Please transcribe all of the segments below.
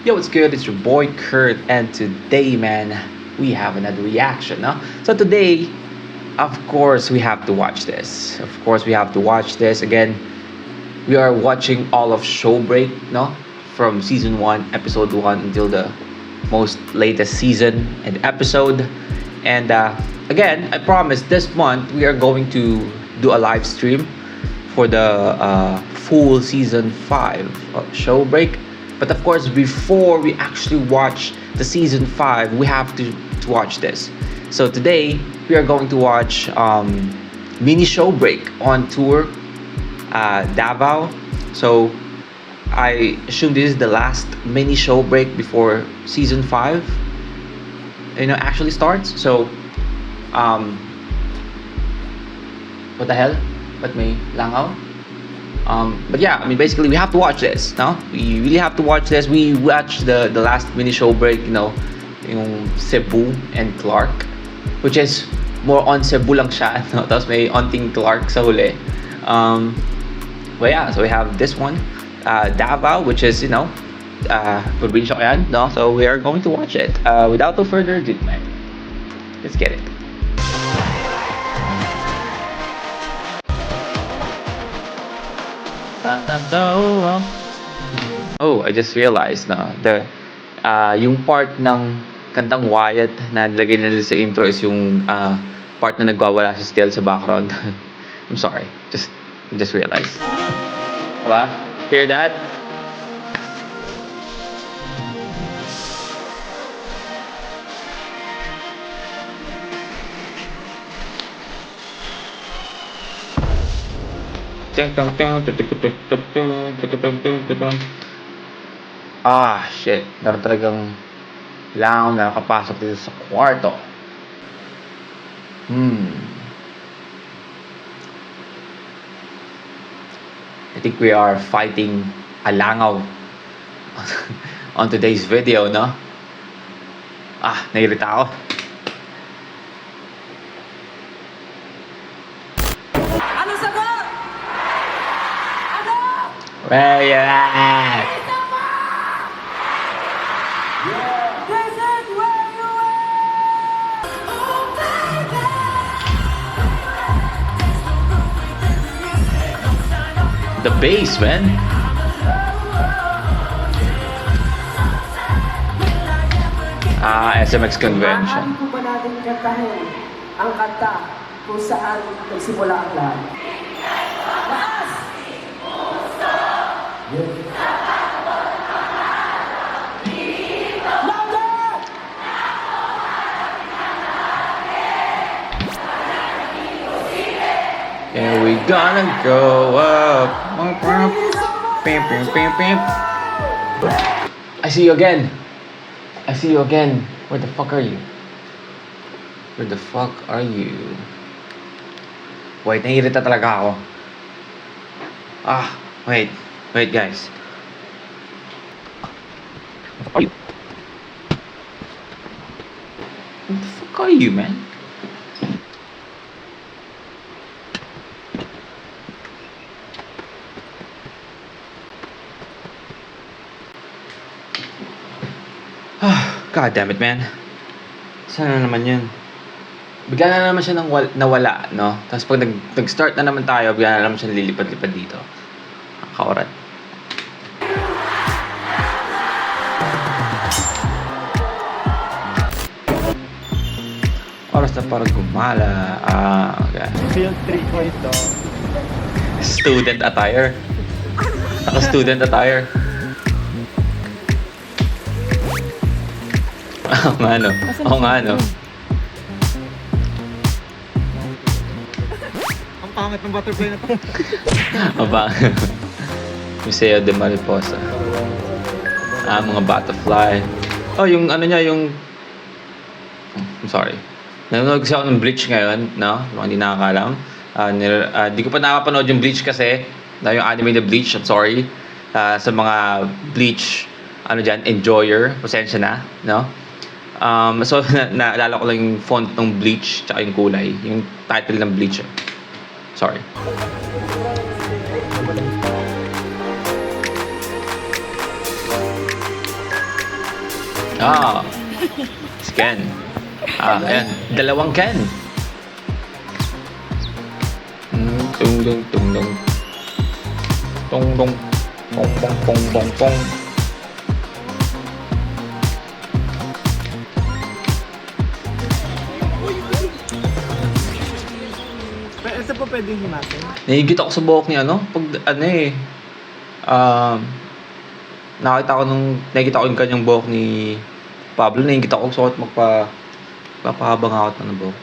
Yo, what's good? It's your boy Kurt, and today, man, we have another reaction, no? So today, of course, we have to watch this. Of course, we have to watch this again. We are watching all of Showbreak, no? From season one, episode one, until the most latest season and episode. And again, I promise this month we are going to do a live stream for the full season 5 of Showbreak. But of course, before we actually watch the season 5, we have to watch this. So today, we are going to watch mini Showbreak on tour Davao. So I assume this is the last mini Showbreak before season 5 actually starts. So what the hell? Ba't may langaw? But yeah, I mean, basically, we have to watch this, no? We really have to watch this. We watched the last mini Showbreak, yung Cebu and Clark, which is more on Cebu lang siya, no? Tapos may onting Clark sa huli. But yeah, so we have this one, Davao, which is, probinsya ko yan, no? So we are going to watch it. Without no further ado, man, let's get it. Oh, I just realized na yung part ng kantang Wyatt na nilagay nila sa intro is yung part na nagwawala si Stell sa background. I'm sorry. Just realized. Diba? Hear that? Shit. Meron talagang langaw na nakapasok dito sa kwarto. I think we are fighting a langaw on today's video, no? Nairita ako. Ano sagot? Ano? Where you at? This is where you are! The bass, man. SMX convention. Maaari po ba natin kantahin ang kanta kung saan nagsimula ang lahat? Lakas! Louder! And we gonna go up. Pim, pim, pim, pim. I see you again. I see you again. Where the fuck are you? Where the fuck are you? Wait, naiirita talaga ako. Wait. Wait, guys. Where the fuck are you? Where the fuck are you, man? God damn it, man. Sana na naman yun. Bigla na naman siya nawala, no? Tapos pag nag-start na naman tayo, bigla na naman siya lilipad-lipad dito. Nakakaorat. Oras na para gumala. Okay. Field 3 point daw. Student attire. Naka-student attire. Oo nga, no? Oo nga, no? Ang pangit ng butterfly na to. Aba. Museo de Mariposa. Mga butterfly. Oh, yung ano niya, yung... I'm sorry. Nanonood kasi ako ng Bleach ngayon, no? Kung hindi nakakalam. Di ko pa nakapanood yung Bleach kasi. Yung anime na Bleach, I'm sorry. Sa mga Bleach, enjoyer. Pasensya na, no? So, naalala ko lang yung font ng Bleach tsaka yung kulay. Yung title ng Bleach. Sorry. Ah, si Ken. Ah, ayan. Dalawang Ken. Tung dung tung dung. Tong dong. Pong pong pong pong pong. Ito po pwedeng himasin. Nahigit ako sa buhok ni ano, pag ano eh, nakita ko yung kanyang buhok ni Pablo, nahigit ako suot magpapahabang ako ng buhok.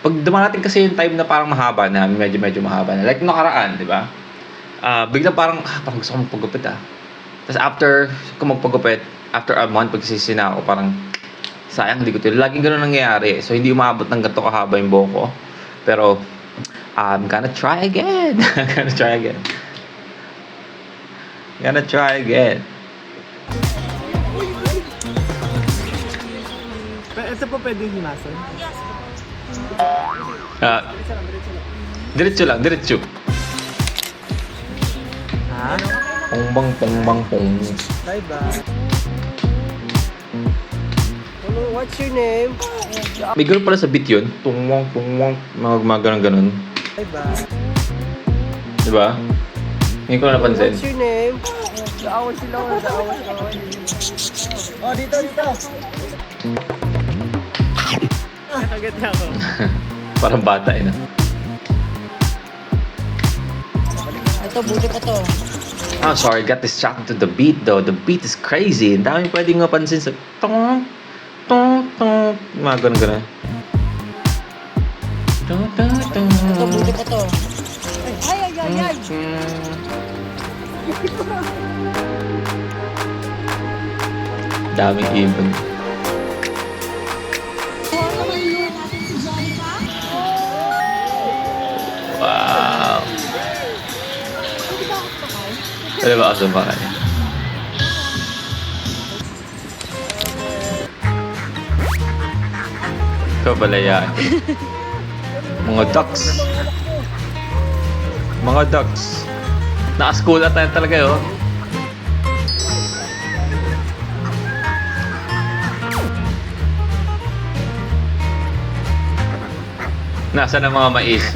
Pag dumarating kasi yung time na parang mahaba na, medyo mahaba na, like nakaraan, di ba? Bigla parang gusto ko magpagupit Tapos after ko magpagupit, after a month, pagsisisi na ako, parang sayang, hindi ko ito. Laging ganun nangyayari. So, hindi umabot ng ganito kahaba yung buhok ko. Pero, I'm gonna try again. Gonna try again. Ito po pwedeng himasin. Diretso lang. Ha? Pongbang. Bye-bye. Hello, what's your name? May ganun pala sa beat yun. Tungwang, mga ganun. Bye-bye. Diba? Hindi ko na napansin. What's your name? Daawan sila. Oh, dito. Nakagat niya ako. Parang bata eh, no? Ito, buti pa to. Oh, sorry, got distracted to the beat though. The beat is crazy. Ang dami pwedeng mapansin sa tong. Mga ganun. Ito, buti pa to. Ay. Daming ibon. Wow. Pwede ba ako sumakay? Ikaw pala yan. Mga ducks. Naka-school at tayo talaga yun. Nasaan ang mga mais?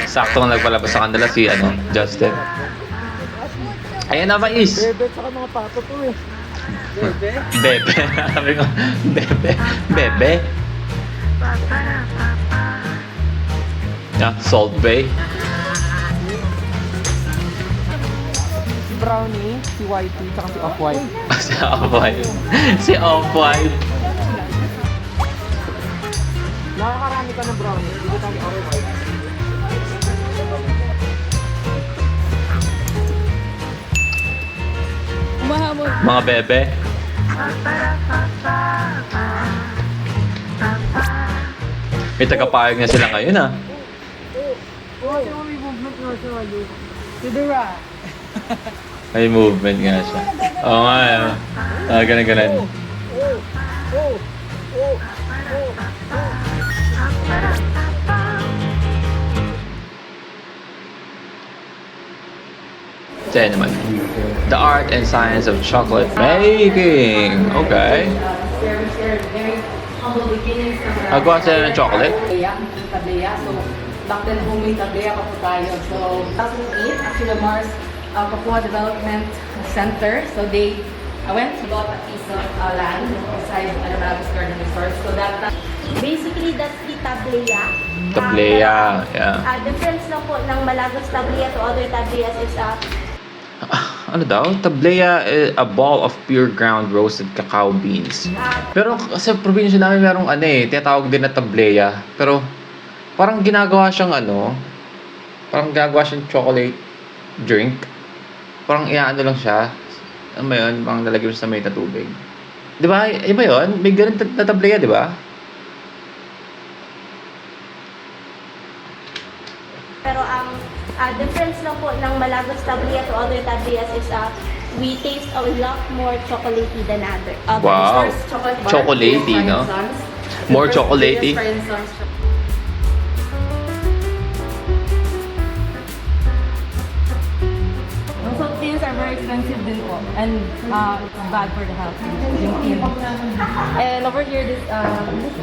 Sakto nga nagpalabas sa kanila si Justin. Ayan na mais! Bebe, saka mga pato to eh. Bebe. Sabi ko, Bebe. Salt Bay. Si Brownie, si Whitey, tsaka si Off-White. Si Off-White. Nakakarami ka ng brownie. Dito tayo Off-White. Mga bebe. May tagapayag na sila ngayon May movement nga siya. Si Dura. May movement nga siya. Oo nga ganun. Yan naman. The art and science of chocolate making. Okay. Nagawa sila ng chocolate? Tableya. So, back then, homemade tableya pa po tayo. So, 2008, actually, Mars Papua Development Center. So, they went to bought a piece of land beside Anamabis Garden Resort. So, that Basically, that's the tableya. Tableya, yeah. Difference lang po ng Malagos tableya to other tableyas is Ano daw? Tableya, a ball of pure ground roasted cacao beans. Pero sa probinsya namin merong tinatawag din na tableya. Pero parang ginagawa siyang chocolate drink. Parang iaano lang siya. Ano ba yun? Parang lalagyan mo sa may na tubig. Di ba? Iba yun? May ganun na tableya, di ba? pero ang difference lang po ng Malagos tableya to other tableyas is we taste a lot more chocolatey than other. Wow. First chocolate bar. Chocolatey, no? More chocolatey. So, things are very expensive din po. and it's bad for the health. Drinking. And over here, this is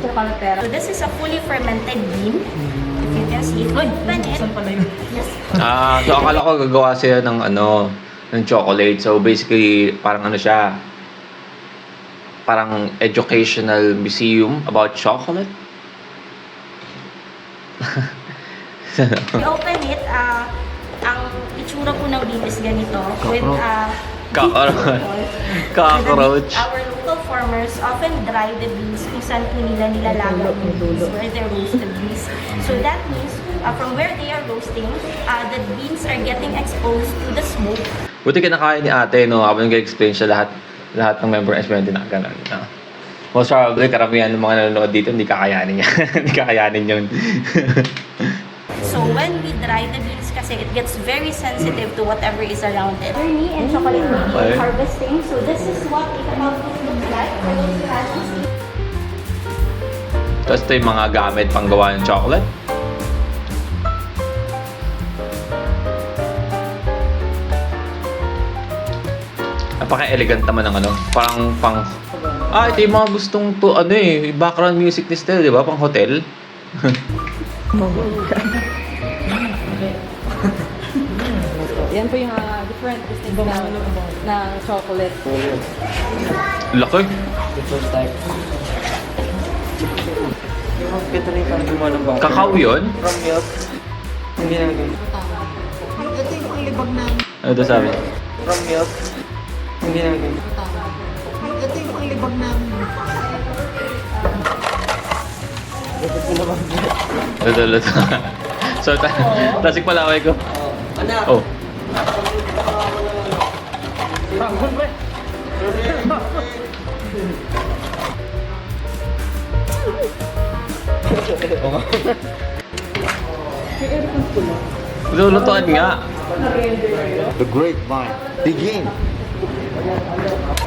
chocolatera. So this is a fully fermented bean. If you can see, if you open it, yes. So akala ko gagawa sila ng ng chocolate. So basically, parang siya, parang educational museum about chocolate. If you open it, ang itsura po ng bean is ganito with Cockroach. Our local farmers often dry the beans kung saan po nila nilalaga yung beans, where they roast the beans. So that means from where they are roasting, the beans are getting exposed to the smoke. Buti kinakain ni ate, no? Habang nag-explain siya lahat ng member ng SBN din na ganun. Most probably, karamihan ng mga nanonood dito, hindi kakayanin niya. Hindi kakayanin yun. So when we dry the beans kasi it gets very sensitive to whatever is around it. Journey and chocolate Okay. harvesting. So this is what it looks like for those who haven't seen. Tapos ito yung mga gamit pang gawa ng chocolate. Napaka-elegant naman ng parang ito yung mga gustong to, background music ni Stel, di ba? Pang hotel. Yan po yung different business na chocolate. Laki. Ito na yung parang gumawa ng bata. Kakao yun? From milk. Hindi na ganun. Ito yung panglibag namin. Ano to sabi? From milk. Hindi na ganun. Ito yung panglibag namin. Luto. So, tasik palaway ko. Anak! Oh. Lulutuan nga. The grapevine. Begin.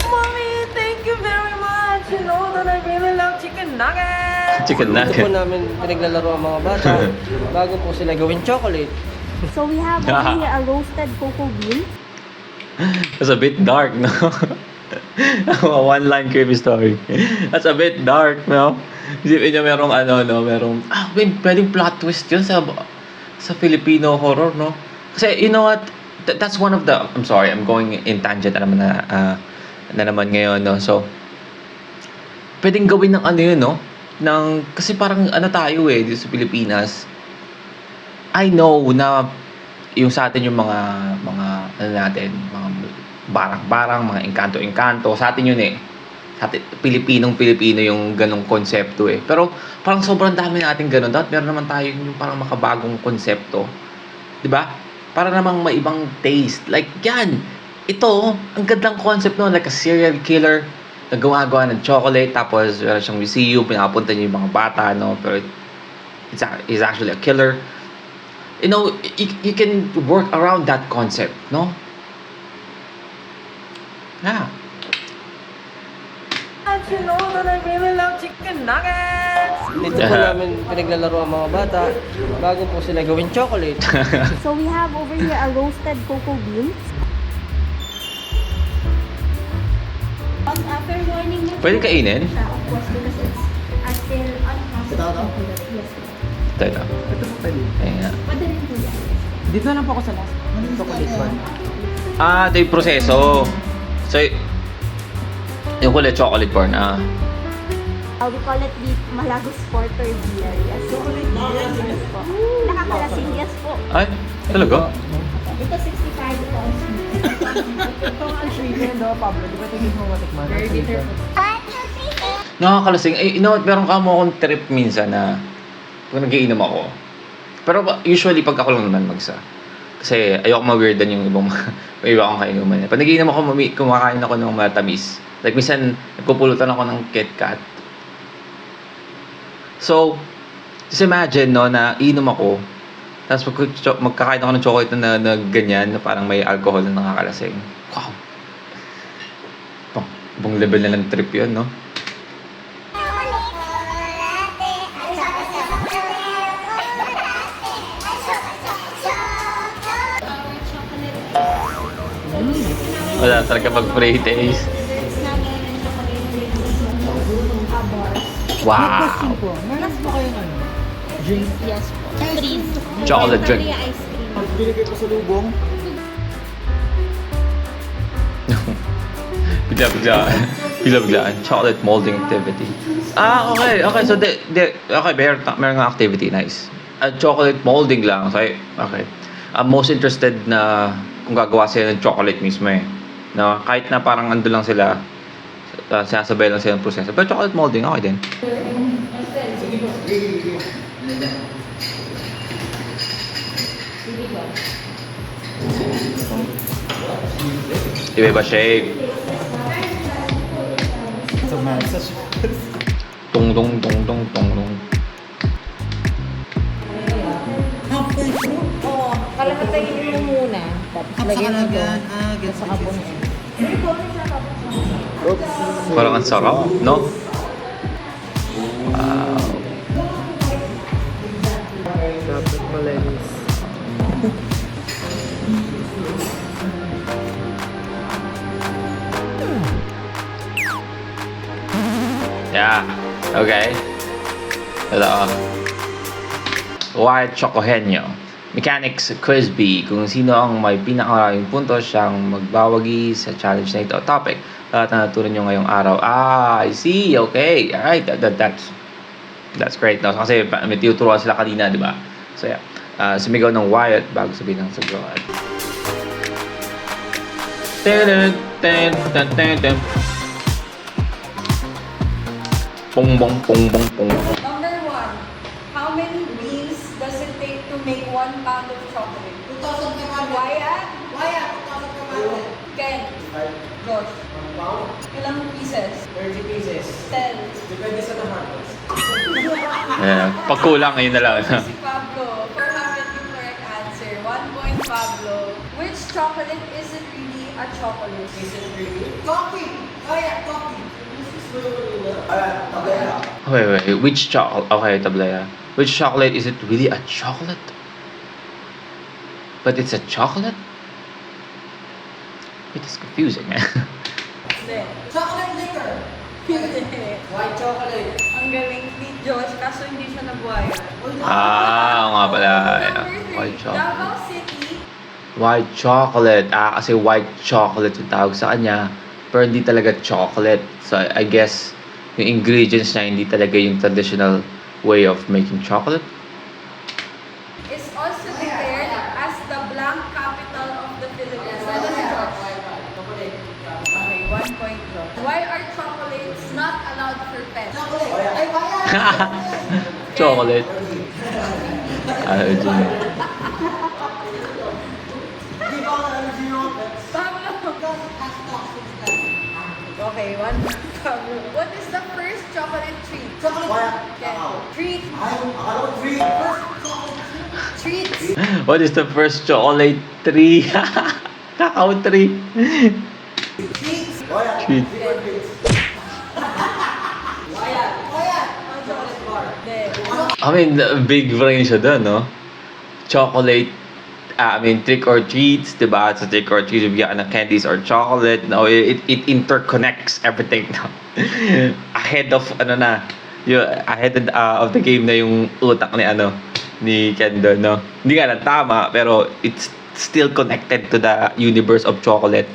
Mommy, thank you very much. You know that I really love chicken nuggets. Chicken Ito po nugget. namin pinaglalaro ang mga bata bago po sila gawin chocolate. So we have over here a roasted cocoa bean. That's a bit dark, no? One line creepy story. That's a bit dark, no? Isipin nyo merong pwedeng plot twist yun sa Filipino horror, no? Kasi, you know what? That's one of the, I'm sorry, I'm going in tangent na naman ngayon, no? So, pwedeng gawin ng yun, no? Kasi parang tayo dito sa Pilipinas. I know na yung sa atin yung mga natin, mga barang-barang, mga engkanto-engkanto, sa atin yun sa atin, Pilipino yung ganong konsepto Pero parang sobrang dami natin ganon. Dapat meron naman tayo yung parang makabagong konsepto. 'Di ba? Para namang may ibang taste. Like yan. Ito, ang gandang concept no, like a serial killer na gumagawa ng chocolate tapos meron siyang museum, pinapunta niya yung mga bata, no? Pero it's actually a killer. You know, you can work around that concept, no? Yeah. You know that I really love chicken nuggets. Dito po namin pinaglalaro ang mga bata bago po sila gawin chocolate. So we have over here a roasted cocoa bean. After warning na Pwede kainin? of course, because it's still unprocessed. Yes. Teka. Ito po pwede. Ayun nga. Pwede rin po yan. Dito na po ako sa last. Chocolate one. Ito yung proseso. So, yung kulay chocolate corn, We call it the Malagos Porter beer. Yes. Yes po. Nakakalasing, yes po. Ay, talaga? Ito 65 po. Ito ang sweetened daw, Pablo. Di ba tingin mo matikman? Very bitter. Nakakalasing. You know what, meron ka mo akong trip minsan na kung nagiinom ako. Pero usually, pag ako lang naman magsa. Kasi ayoko ma-weirdan yung ibang kainuman. Pag nagiinom ako, kumakain ako ng matamis. Like, minsan, nagpupulutan ako ng KitKat. So, just imagine, no, na inom ako, tapos magkakain ako ng chocolate na ganyan, na parang may alcohol na nakakalasing. Wow! Ibang level na ng trip yun, no? Wala. talaga mag-free taste. Wow! po. Meron po kayong ano? Drink? Yes po. Freeze. Chocolate drink. Korea ice cream. Bili kayo pa sa lubong. Bigla-biglaan. Chocolate molding activity. Okay. So, okay, meron nga activity. Nice. Chocolate molding lang. So, okay. I'm most interested na kung gagawa sila ng chocolate mismo eh. No? Kahit na parang ando lang sila, sinasabay lang sila ng proseso. Pero chocolate molding, okay din. Iba-iba shape. Sa message. Tung tung tung tung tung tung. Halfway through? Oo, kalahatayin mo muna. Tapos lagyan mo doon. Gets Sa kapon. Oops. Parang ang sarap, no? Wow. Dapat malinis. Yeah. Okay. Ito. White Chocohenyo. Mechanics Crispy. Kung sino ang may pinakamaraming puntos siyang magbawagi sa challenge na ito. Topic. Lahat na natutunan nyo ngayong araw. I see. Okay. Alright. That's great. No? Kasi may tinuturuan sila kanina, di ba? So yeah. Sumigaw ng Wyatt bago sabihin ng sagot. Pong bong pong bong pong. Number 1, how many beans does it take to make 1 pound of chocolate? 2,500. Wyatt? Wyatt, 2,500. Ken? Josh? Ilang pieces? 30 pieces. 10. Depende sa naman. Yeah. Pag kulang, ayun na lang. Si Pablo, 400 yung correct answer. 1 point Pablo. Which chocolate isn't really a chocolate? Is it really? Coffee. Wyatt, coffee. Wait. Which chocolate? Okay, tablaya. Which chocolate is it really a chocolate? But it's a chocolate? It is confusing, man. Hindi. Chocolate liquor. Hindi. White chocolate. Ang galing ni Josh, kaso hindi siya nabuhay. Oo nga pala. Number 3, White chocolate. Davao City. White chocolate. Kasi white chocolate yung tawag sa kanya. Pero hindi talaga chocolate. So, I guess, yung ingredients niya hindi talaga yung traditional way of making chocolate. Is also declared as the blank capital of the Philippines. What is it, Josh? Okay, 1 point, Josh. Why are chocolates not allowed for pets? Chocolate. Ay, Wyatt. Chocolate. Dun. Di ba ang allergy nyo? Pablo. Because it has toxins. Okay, 1 point, Pablo. What is the first chocolate treat? Chocolate. Wyatt. Okay. Treat. Akala ko free. First chocolate. Treats. What is the first chocolate tree? Cacao tree. Treats. Treat. Wyatt. Ang chocolate bar. Hindi. I mean, big brain siya doon, no? Chocolate, trick or treats, diba? Sa trick or treats, bigyan ka ng candies or chocolate. No, it interconnects everything. No? Ahead of, ahead of the game na yung utak ni Ken doon, no? Hindi nga lang tama, pero it's still connected to the universe of chocolate.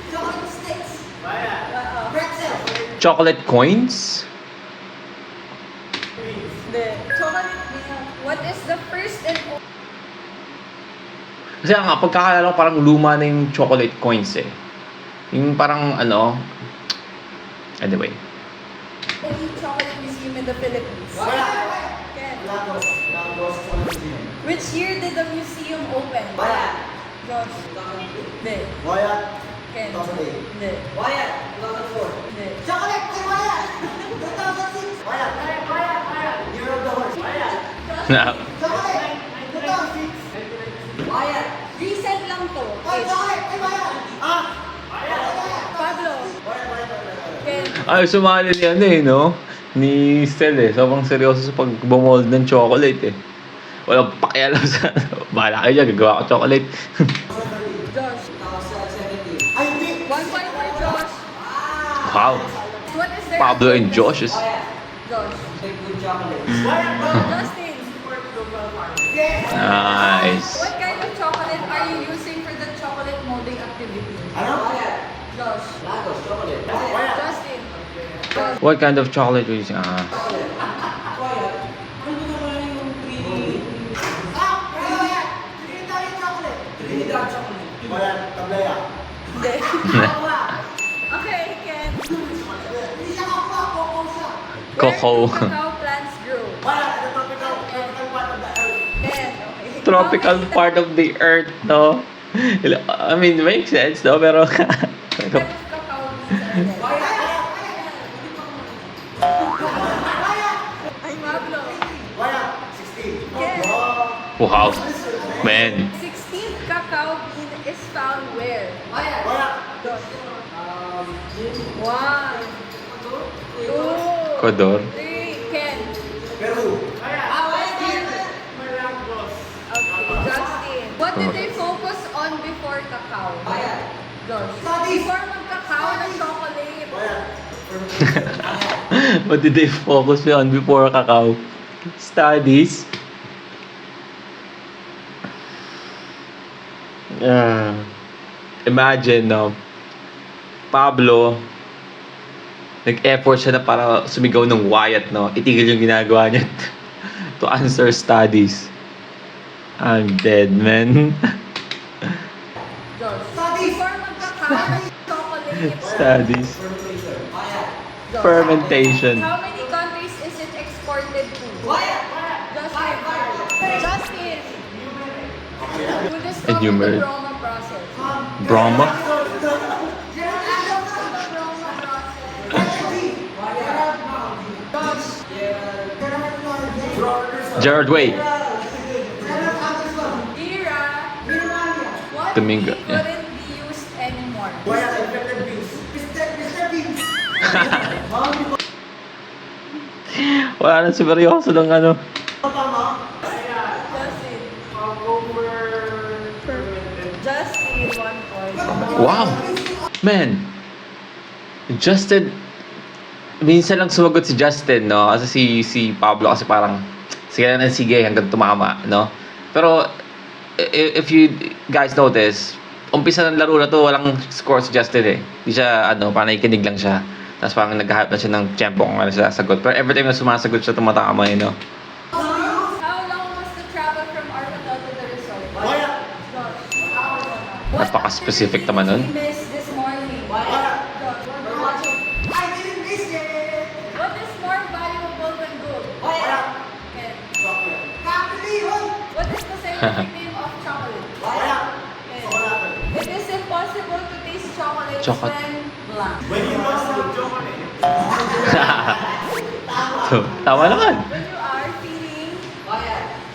Chocolate sticks. Pretzel. Chocolate coins? Hindi. Chocolate milk. What is the first and only? Kasi nga, pagkakalala ko parang luma na yung chocolate coins eh. Yung parang anyway. Chocolate museum in the Philippines? Ken. Lagos Chocolate Museum. Which year did the museum open? Wyatt. Josh. Hindi. Wyatt. Ken. 2008. Hindi. Wyatt. 2004. Hindi. Chocolate kay Wyatt. 2006. Wyatt. Year of the horse. Wyatt. Chocolate. 2006. Wyatt. Recent lang to. Ay, chocolate kay Wyatt. Pablo. Ken. Ay, sumali ni no? Ni Stel eh. Sobrang seryoso sa pagbumold ng chocolate eh. Walang pakialam sa... Bahala kayo dyan, gagawa ko chocolate. Josh. Ay, hindi. 1 point for Josh. Wow. What is their Pablo and Josh is... Josh. Justin. Nice. What kind of chocolate are you using for the chocolate molding activity? Ano? Josh. Lagos, chocolate. Justin. Josh. What kind of chocolate are you using? Ah. Wala, tablaya. Hindi. Okay, Ken. Hindi siya kapwa, coco siya. Cocoa. Where do cacao plants grow? Wala, the tropical part of the earth. Ken. Okay. Tropical How many part of the earth, no? I mean, makes sense, no? Pero... types of cacao beans are there? Ay, Pablo. Wala, 16. Ken. wow. Man. 16th cacao bean is found where? Wala. One. Two. Kodor. Three. Ken. Peru. Okay, Justin. What did they focus on before cacao? Josh. Studies. Before mag-cacao ng chocolate. What did they focus on before cacao? Studies. Imagine, no? Pablo, nag-effort siya na para sumigaw ng Wyatt, no? Itigil yung ginagawa niya to answer studies. I'm dead, man. Josh. Before mag-cacao ng chocolate. Studies. Josh. Fermentation. How many countries is it exported to? Justin. Justin. Who discovered Enumerate. the Broma process? Brahma? Gerard Way. Ira, what Domingo, bean yeah. couldn't be used anymore? Wala, infected beans. Mr. Beans. Wala na seryoso ng ano. Tama. Justin. Justin, 1 point. Wow! Man! Justin, minsan lang sumagot si Justin, no? Kasi si Pablo kasi parang sige na sige hanggang tumama, no? Pero if you guys notice, umpisa ng laro na to, walang score si Justin eh. Hindi siya, parang nakikinig lang siya. Tapos parang naghahanap na siya ng tiyempo kung ano siya sagot. Pero every time na sumasagot siya, tumatama eh, no? How long was the travel from our hotel to the resort? Wala. What Napaka-specific activity naman nun. did we miss this morning? Wala. Josh. I didn't miss it. What is more valuable than gold? Wala. Ken. Chocolate. Kakaliwan. What is the scientific name of chocolate? Wala. Ken. Chocolate. It is impossible to taste chocolate Chocolate. when blank. When you lost the chocolate. So, tama naman. When you are feeling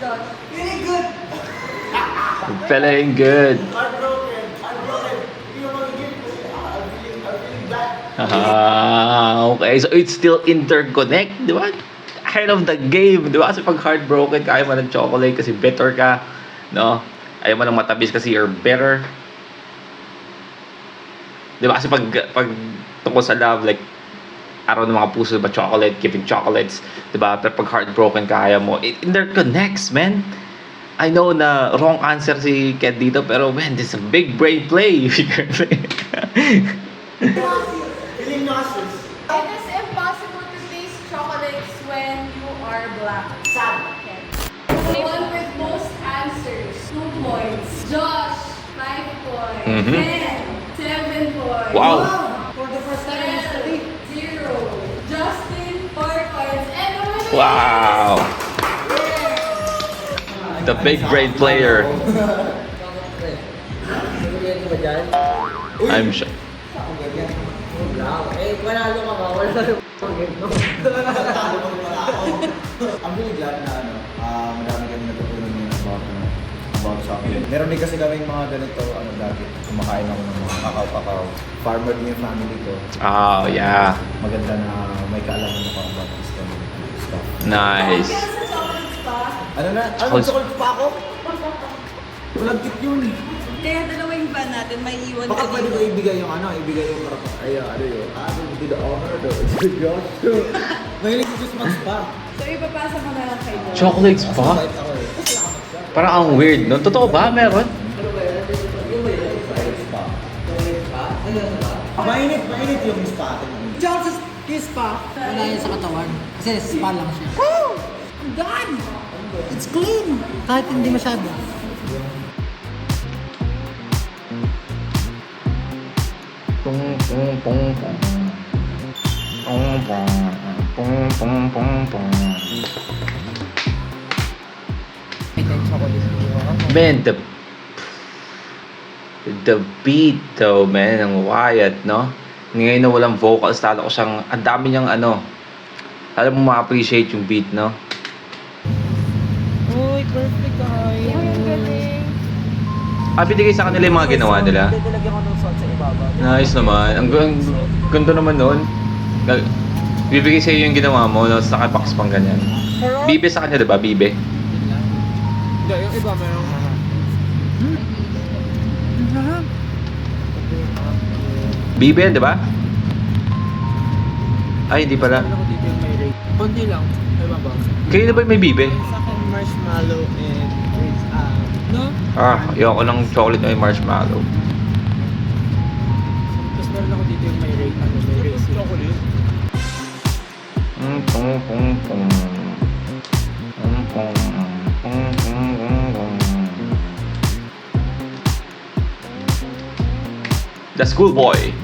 Josh. Feeling good. Feeling good. Heartbroken. Hindi mo magiging. I'm feeling bad. Okay. So, it's still interconnect, di ba? Ahead of the game, di ba? Kasi pag heartbroken ka, ayaw mo ng chocolate kasi bitter ka, no? Ayaw mo ng matabis kasi you're bitter. Di ba? Kasi pag tungkol sa love, like, araw ng mga puso, ba chocolate, giving chocolates, di ba? Pero pag heartbroken ka, ayaw mo. It interconnects, man. I know na wrong answer si Ken dito, pero man, this is a big brain play. Feeling nauseous. It is impossible to taste chocolates when you are blank. Sad. Ken. The one with most answers. 2 points. Josh, 5 points. Mhm. Ken, 7 points. Wow. For the first time in Sel, history. 0. Justin, 4 points. And the winner Wow. The big brain player. I'm sure. Manalo ka ba? Wala na I'm really glad na madami kami natutunan ngayon about chocolate. Meron din kasi kaming mga ganito, dati, kumakain ako ng mga kakao-kakao. Farmer din yung family ko. Oh, yeah. Maganda na may kaalaman ako about this kind of stuff. Nice. Kaya sa chocolates pa, Ano na? Ano, Chocolate. chocolate pa ako? Walang tip yun. Kaya dalawa yung van natin, may iwan Baka ka pwede ko dito. ibigay yung ano, ibigay yung ay, ano yun? Ano do the honor do? Josh. Mahilig si Diyos mag-spa. So ipapasa mo na lang kay Joe. Chocolates pa? Bait ako eh. Parang ang weird, no? Totoo ba? Meron? Spa. Mainit yung spa atin. Charles kiss pa. Wala yun sa katawan. Kasi spa lang siya. I'm done. It's clean. Kahit hindi masyado. Pung pung pung pung. Pung pung pung pung pung pung. Man, the beat though, man, ang Wyatt, no? Ngayon na walang vocals, talo ko siyang, ang dami niyang ano, alam mo ma-appreciate yung beat, no? Uy, perfect ay. Ang galing. Binigay sa kanila yung mga ginawa nila. Dadalagyan ko ng salt sa ibaba. Nice naman. Ang ganda naman nun. Bibigay sa'yo yung ginawa mo, no? Sa box pang ganyan. Bibe sa kanya, diba? Bibe. Hindi, yung iba meron. Bibe, diba? Ay, hindi pala. Ako dito yung may rate. Konti lang. Ay ba ba? Kayo na ba may bibe? Sa akin, marshmallow and no? Ayoko ng chocolate na may marshmallow. Tapos meron ako dito yung may rate. Ano, may rate. Chocolate? Pung pung pung. Pung pung pung pung pung pung. The Schoolboy.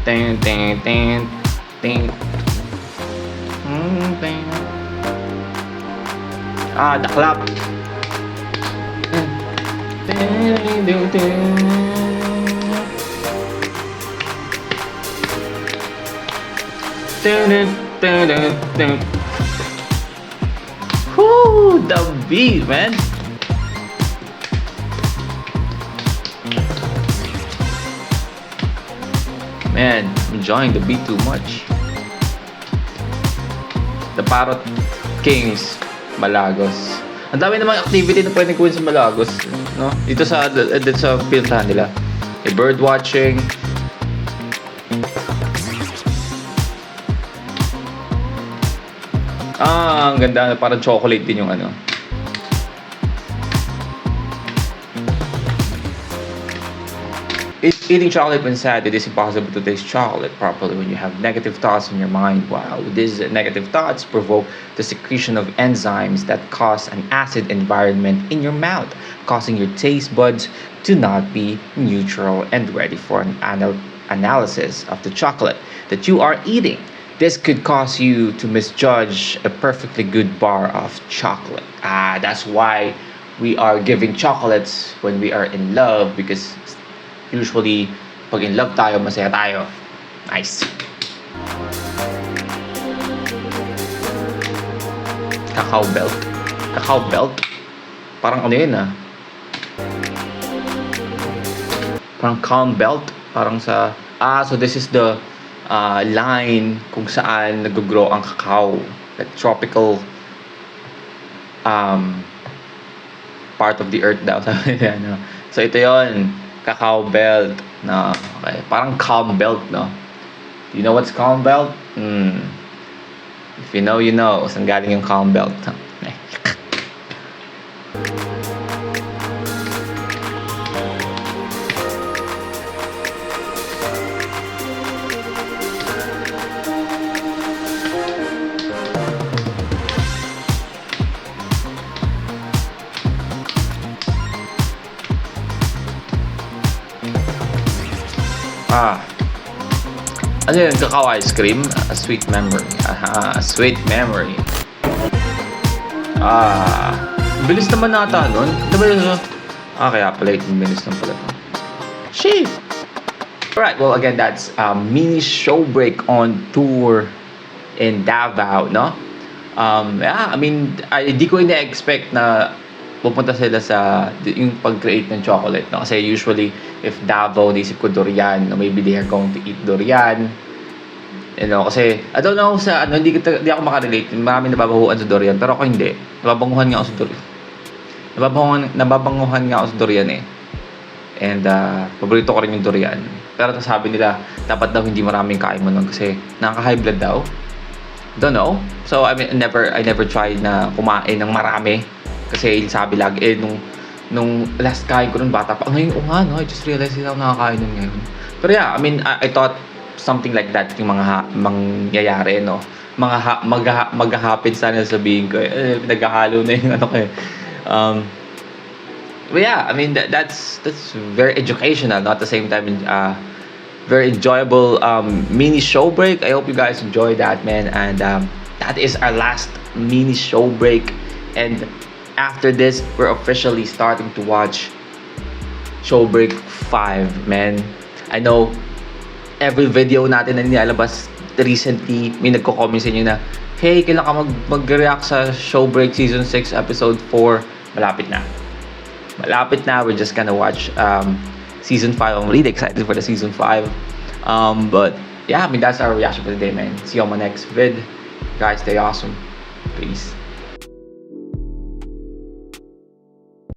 Ting ting ting ting. Ting. The clap. Ting ting ting. Ting ting ting ting. Whoo, the beat, man. Man, I'm enjoying the beat too much. The Parrot Kings, Malagos. Ang dami namang activity na pwedeng gawin sa Malagos, no? Dito sa pinuntahan nila. May bird watching. Ang ganda, parang chocolate din yung ano. Eating chocolate when sad, it is impossible to taste chocolate properly when you have negative thoughts in your mind. Wow, these negative thoughts provoke the secretion of enzymes that cause an acid environment in your mouth, causing your taste buds to not be neutral and ready for an analysis of the chocolate that you are eating. This could cause you to misjudge a perfectly good bar of chocolate. That's why we are giving chocolates when we are in love, because usually, pag in love tayo, masaya tayo. Nice. Cacao belt. Cacao belt? Parang ano yun Parang calm belt. Parang sa... so this is the line kung saan nag-grow ang cacao. Like tropical part of the earth daw. Sabi niya, no? So ito yon, cacao belt. No, okay. Parang calm belt, no? You know what's calm belt? If you know, you know. Saan galing yung calm belt? Ano yun? Cacao ice cream? A sweet memory. A sweet memory. Bilis naman nata nun. Diba yun? Kaya pala yung bilis naman pala. Shave! Alright, well again, that's a mini show break on tour in Davao, no? Yeah, I mean, di ko ina-expect na pupunta sila sa yung pag-create ng chocolate, no? Kasi usually, if Davao, naisip ko durian, no? Maybe they are going to eat durian. You know, kasi, I don't know sa, ano, hindi ako makarelate. Marami nababahuan sa durian, pero ako hindi. Nababanguhan nga ako sa durian. Nababanguhan nga ako sa durian eh. And, paborito ko rin yung durian. Pero sabi nila, dapat daw hindi maraming kain mo nun kasi nakaka-high blood daw. Don't know. So, I mean, I never tried na kumain ng marami. Kasi sabi lagi, nung last kain ko nun, bata pa. Ngayon, nga, no? I just realized na ako nakakain nun ngayon. Pero yeah, I mean, I thought something like that yung mga mangyayari, no? Mag-happen sana sabihin ko. Naghahalo na yung ano ko eh. But yeah, I mean, that's very educational, no? At the same time, very enjoyable mini show break. I hope you guys enjoyed that, man. And that is our last mini show break. And after this, we're officially starting to watch show break 5, man. I know every video natin na nilalabas recently, may nagko-comment sa inyo na, hey, kailan ka mag-react sa show break season 6 episode 4? Malapit na. We're just gonna watch season 5. I'm really excited for the season 5. But yeah, I mean, that's our reaction for today, man. See you on my next vid. Guys, stay awesome. Peace.